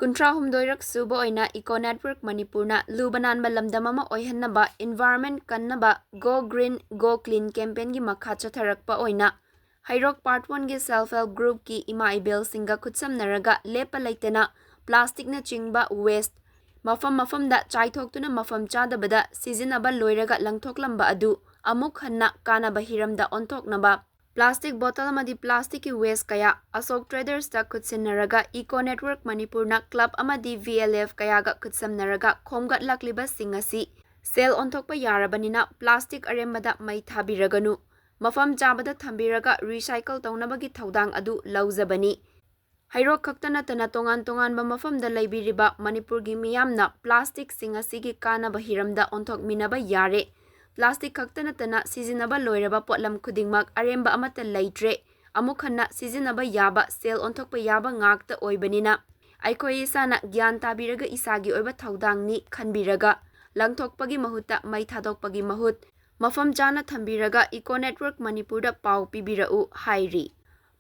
कुंथ्राहुमदोइरक सुबो ओइना eco network मणिपुरना लुबनानबा लमदम ओइहन्नबा इन्वायरमेंट कन्नबा go green go clean campaign की मखा चथरकपा ओइना हैरोक पार्ट 1 की सेल्फ हेल्प ग्रुप की इमा इबेल सिंगा खुत्समनरगा लेपा लेतना प्लास्टिक न चिंगबा वेस्ट मफम मफमदा चाइथोक्तुना मफम चादबदा सिजिनबा लोइरगा लंगथोकलंबा अदु अमुक हन्ना कानाबा हिरमदा ओंथोकनबा प्लास्टिक बोतल मदी प्लास्टिक की वेस्ट कया अशोक ट्रेडर्स ता खुत्सिनरगा इको नेटवर्क मणिपुरना क्लब अमदी VLF कयागा खुत्समनरगा खोमगत लाक्लिबा सिंगसी सेल ओंथोकपा यारबनिना प्लास्टिक अरेमबदा मई थाबिरगनु मफम चाबदा थंबिरगा रिसाइकल तौनबगी थौदांग अदु लौजबनी हैरोक खक्तना तना तोंगान तोंगानबा मफमदा लैबिरिबा मणिपुरगी मियामना प्लास्टिक सिंगसीगी कानाबा हिरमदा ओंथोकमिनबा यारे प्लास्टिक खक्तना तना सिजिनबा लोइरबा पोटलम खुदिंगमक अरेमबा अमता लैट्रे अमुक हन्ना सिजिनबा याबा सेल ओंथोकपा याबा ngakta ओइबनिना आइखोय इसाना ज्ञान ताबिरगा इसागी ओइबा थौदांगनी खनबिरगा लंगथोकपगी महुत्ता मै थादोकपगी महुत मफम चाना थंबिरगा इको नेटवर्क मणिपुरदा पाउ पिबिरउ हाइरी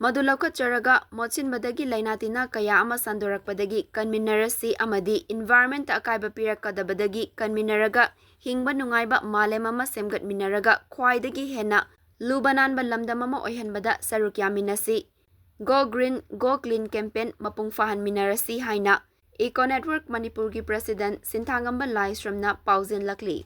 मधु लौखतचरगा मोचिनबदगी लैनातिना कया अमा संदोरकपदगी कन्मिनरसी अमदी इन्वायरमेंट अकाइबा पिरकदबदगी कन्मिनरगा हिंगबा नुंगाइबा मालेम अमा सेमगतमिनरगा ख्वाइदगी हेना लुबनानबा लमदम अमा ओइहनबदा सरुक यामिनसी go green go clean campaign मपुंग फाहनमिनरसी हाइना इको नेटवर्क मणिपुर की प्रेसिडेंट सिंथांगम्बा लाइश्रमना पाउजिन लकली